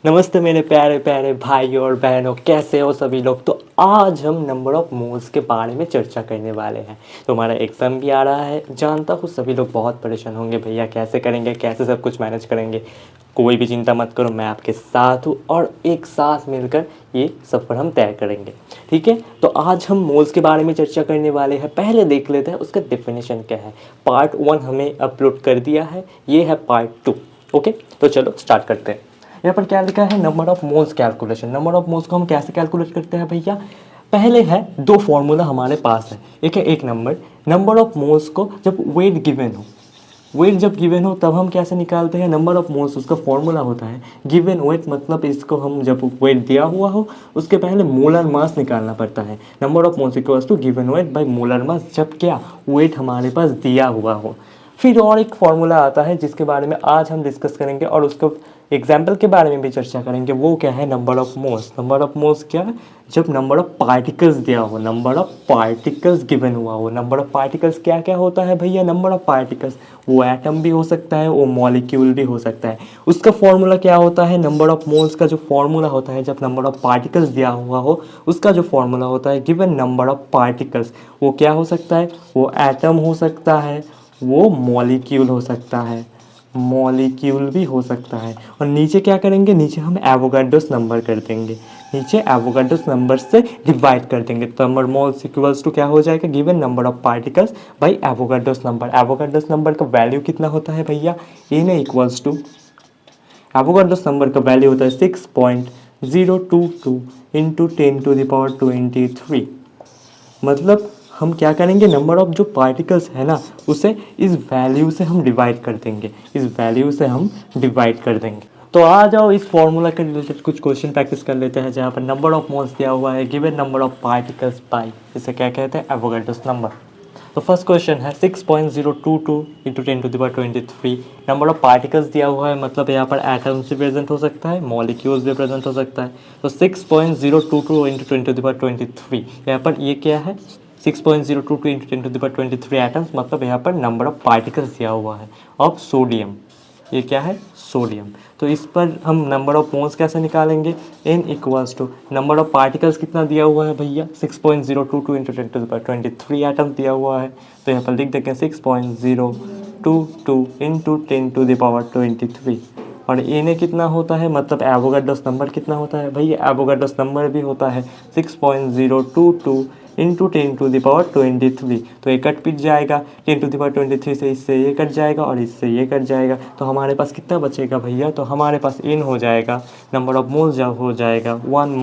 नमस्ते मेरे प्यारे प्यारे भाई और बहनों, कैसे हो सभी लोग। तो आज हम नंबर ऑफ़ मोल्स के बारे में चर्चा करने वाले हैं। तो हमारा एग्ज़ाम भी आ रहा है, जानता हूँ सभी लोग बहुत परेशान होंगे, भैया कैसे करेंगे, कैसे सब कुछ मैनेज करेंगे। कोई भी चिंता मत करो, मैं आपके साथ हूँ और एक साथ मिलकर ये सफ़र हम तय करेंगे। ठीक है, तो आज हम मोल्स के बारे में चर्चा करने वाले हैं। पहले देख लेते हैं उसका डेफिनेशन क्या है। पार्ट 1 हमें अपलोड कर दिया है, ये है पार्ट 2। ओके, तो चलो स्टार्ट करते हैं। यहाँ पर क्या लिखा है, number of moles calculation. Number of moles को हम कैसे कैलकुलेट करते हैं भैया। पहले है दो फॉर्मूला हमारे पास है। एक है एक नंबर ऑफ मोल्स को जब वेट गिवन हो, वेट जब गिवन हो तब हम कैसे निकालते हैं नंबर ऑफ मोल्स। उसका फॉर्मूला होता है गिवन वेट, मतलब इसको हम जब वेट दिया हुआ हो उसके पहले मोलर मास निकालना पड़ता है। Number of moles equals to given weight by molar mass, जब क्या वेट हमारे पास दिया हुआ हो। फिर और एक फॉर्मूला आता है जिसके बारे में आज हम डिस्कस करेंगे और उसको एग्जाम्पल के बारे में भी चर्चा करेंगे। वो क्या है, number of moles. Number of moles क्या है, जब नंबर ऑफ पार्टिकल्स दिया हो, नंबर ऑफ पार्टिकल्स गिवन हुआ हो। नंबर ऑफ पार्टिकल्स क्या क्या होता है भैया, नंबर ऑफ पार्टिकल्स वो एटम भी हो सकता है, वो मॉलिक्यूल भी हो सकता है। उसका फॉर्मूला क्या होता है, नंबर ऑफ मोल्स का जो फॉर्मूला होता है जब नंबर ऑफ पार्टिकल्स दिया हुआ हो, उसका जो फॉर्मूला होता है गिवन नंबर ऑफ पार्टिकल्स, वो क्या हो सकता है, वो एटम हो सकता है, वो मॉलिक्यूल हो सकता है, मॉलिक्यूल भी हो सकता है। और नीचे क्या करेंगे, नीचे हम एवोगाड्रोस नंबर कर देंगे, नीचे एवोगाड्रोस नंबर से डिवाइड कर देंगे। तो नंबर मोल्स इक्वल्स टू क्या हो जाएगा, given number of particles by Avogadro's number. Avogadro's number का वैल्यू कितना होता है भैया, n equals to, Avogadro's number का वैल्यू होता है 6.022 इंटू 10⁻23। मतलब हम क्या करेंगे, नंबर ऑफ जो पार्टिकल्स है ना उसे इस वैल्यू से हम डिवाइड कर देंगे, इस वैल्यू से हम डिवाइड कर देंगे। तो आ जाओ इस फॉर्मूला के रिलेटेड कुछ क्वेश्चन प्रैक्टिस कर लेते हैं, जहाँ पर नंबर ऑफ मोल्स दिया हुआ है, given number of particles by, इसे क्या कहते हैं, एवोगाड्रोस नंबर। तो फर्स्ट क्वेश्चन है 6.022 इंटू 10⁻23। नंबर ऑफ पार्टिकल्स दिया हुआ है, मतलब यहाँ पर एटम्स भी प्रेजेंट हो सकता है, मॉलिक्यूल्स भी प्रेजेंट हो सकता है। तो 6.022 इंटू 10⁻23, यहाँ पर ये क्या है, 6.022 इंटू 10⁻23 एटम्स, मतलब यहाँ पर नंबर ऑफ पार्टिकल्स दिया हुआ है ऑफ सोडियम। ये क्या है, सोडियम। तो इस पर हम नंबर ऑफ मोल्स कैसे निकालेंगे, n equals to number of particles कितना दिया हुआ है भैया, 6.022 इंटू 10⁻23 एटम्स दिया हुआ है। तो यहाँ पर लिख देंगे 6.022 इंटू 10⁻23। और n कितना होता है, मतलब एवोगाड्रोस नंबर कितना होता है भैया, एवोगाड्रोस नंबर भी होता है 6.022 इंटू 10⁻23। तो ये कट पिट जाएगा, 10⁻23 से इससे ये कट जाएगा और इससे ये कट जाएगा। तो हमारे पास कितना बचेगा भैया, तो हमारे पास n हो जाएगा, नंबर ऑफ मोल्स हो जाएगा 1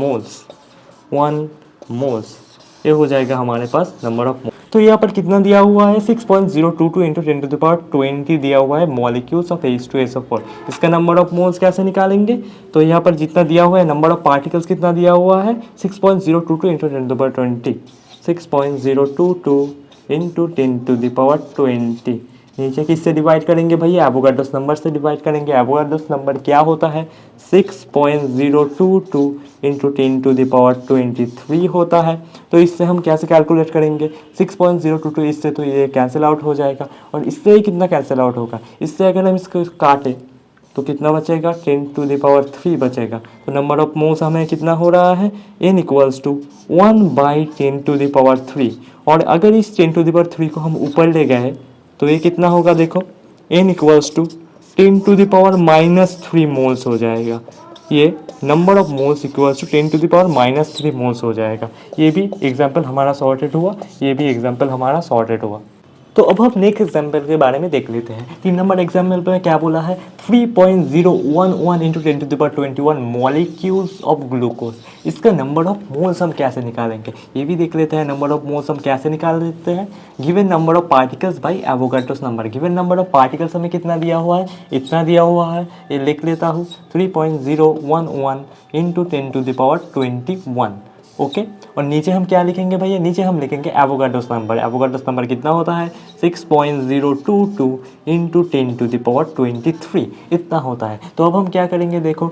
मोल्स, ये हो जाएगा हमारे पास नंबर ऑफ मोल्स। तो यहाँ पर कितना दिया हुआ है, 6.022 इंटू 10⁻20 दिया हुआ है मॉलिक्यूल्स ऑफ H2SO4। इसका नंबर ऑफ मोल्स कैसे निकालेंगे, तो यहाँ पर जितना दिया हुआ है, नंबर ऑफ पार्टिकल्स कितना दिया हुआ है, 6.022 इंटू 10⁻20, 6.022 इंटू 10⁻20। नीचे किससे डिवाइड करेंगे भैया, एवोगाड्रोस नंबर से डिवाइड करेंगे। एवोगाड्रोस नंबर क्या होता है, 6.022 इंटू 10⁻23 होता है। तो इससे हम कैसे कैलकुलेट करेंगे, 6.022 इससे तो ये कैंसिल आउट हो जाएगा, और इससे ही कितना कैंसिल आउट होगा, इससे अगर हम इसको काटें तो कितना बचेगा, 10⁻3 बचेगा। तो नंबर ऑफ मोल्स हमें कितना हो रहा है, n इक्वल्स टू 1/10⁻3। और अगर इस 10⁻3 को हम ऊपर ले गए तो ये कितना होगा, देखो n इक्वल्स टू 10⁻³ मोल्स हो जाएगा। ये number of moles equals to 10⁻³ moles हो जाएगा। ये भी एग्जाम्पल हमारा सॉर्टेड हुआ, ये भी एग्जाम्पल हमारा सॉर्टेड हुआ। तो अब हम नेक्स्ट एग्जाम्पल के बारे में देख लेते हैं। 3 नंबर एग्जाम्पल में क्या बोला है, 3.011 इंटू 10⁻21 मॉलिक्यूल्स ऑफ ग्लूकोज। इसका नंबर ऑफ मोल्स हम कैसे निकालेंगे, ये भी देख लेते हैं। नंबर ऑफ मोल्स हम कैसे निकाल देते हैं, given number of particles by Avogadro's number. Given number of particles हमें कितना दिया हुआ है, इतना दिया हुआ है, ये लिख लेता हूँ 3.011 इंटू 10⁻21। ओके, और नीचे हम क्या लिखेंगे भैया, नीचे हम लिखेंगे एवोगाड्रोस नंबर। एवोगाड्रोस नंबर कितना होता है, 6.022 इंटू 10⁻23 इतना होता है। तो अब हम क्या करेंगे, देखो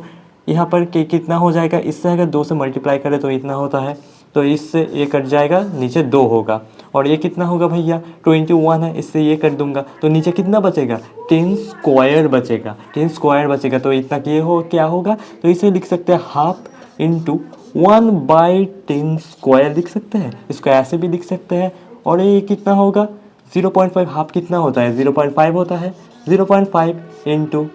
यहाँ पर के कितना हो जाएगा, इससे अगर 2 से मल्टीप्लाई करें तो इतना होता है, तो इससे ये कट जाएगा, नीचे 2 होगा। और ये कितना होगा भैया 21 है, इससे ये कर दूंगा तो नीचे कितना बचेगा 10 स्क्वायर बचेगा, 10 स्क्वायर बचेगा। तो इतना ये हो क्या होगा, तो इसे लिख सकते हैं हाफ इंटू 1/10 स्क्वायर लिख सकते हैं, इसको ऐसे भी लिख सकते हैं। और ये कितना होगा 0.5, हाफ कितना होता है 0.5 होता है, 0.5 इंटू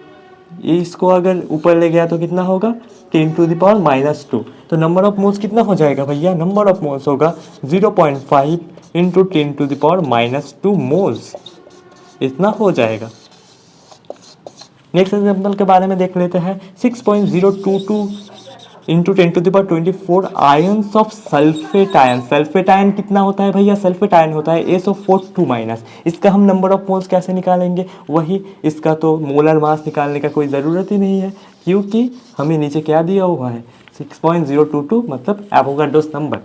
इसको अगर ऊपर ले गया तो कितना होगा 10⁻⁻²। तो नंबर ऑफ मोल्स कितना हो जाएगा भैया, नंबर ऑफ मोल्स होगा 0.5 इंटू 10⁻² मोल्स, इतना हो जाएगा। नेक्स्ट एग्जाम्पल के बारे में देख लेते हैं। 6.022 into 10⁻24 ions of sulphate ion. Sulphate ion कितना होता है भैया, सल्फेट आयन होता है SO4 -। इसका हम नंबर ऑफ मोल्स कैसे निकालेंगे, वही इसका तो मोलर मास निकालने का कोई ज़रूरत ही नहीं है, क्योंकि हमें नीचे क्या दिया हुआ है 6.022 मतलब एवोगाड्रोस नंबर।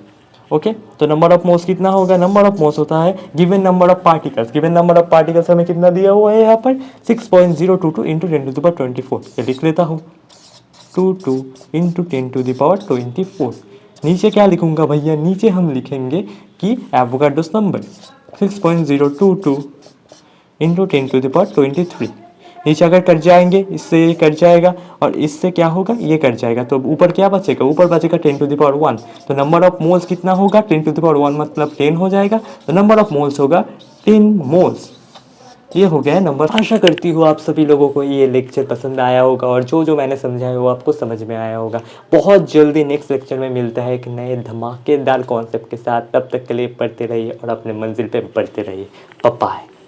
ओके, तो नंबर ऑफ मोल्स कितना होगा, नंबर ऑफ मोल्स होता है given number of particles. Given number of particles हमें कितना दिया हुआ है यहाँ पर 6.022 इंटू 10⁻24। ये लिख लेता हूँ 22 इंटू 10⁻24। नीचे क्या लिखूंगा भैया, नीचे हम लिखेंगे कि एवोगाड्रोस नंबर 6.022 इंटू 10⁻23। नीचे अगर कट जाएंगे, इससे ये कट जाएगा और इससे क्या होगा ये कट जाएगा, तो ऊपर क्या बचेगा, ऊपर बचेगा 10⁻1। तो नंबर ऑफ मोल्स कितना होगा 10⁻1 मतलब 10 हो जाएगा, तो नंबर ऑफ मोल्स होगा 10 मोल्स। ये हो गया है नंबर। आशा करती हूँ आप सभी लोगों को ये लेक्चर पसंद आया होगा और जो जो मैंने समझाया वो आपको समझ में आया होगा। बहुत जल्दी नेक्स्ट लेक्चर में मिलता है एक नए धमाकेदार कॉन्सेप्ट के साथ। तब तक के लिए पढ़ते रहिए और अपने मंजिल पे बढ़ते रहिए। बाय।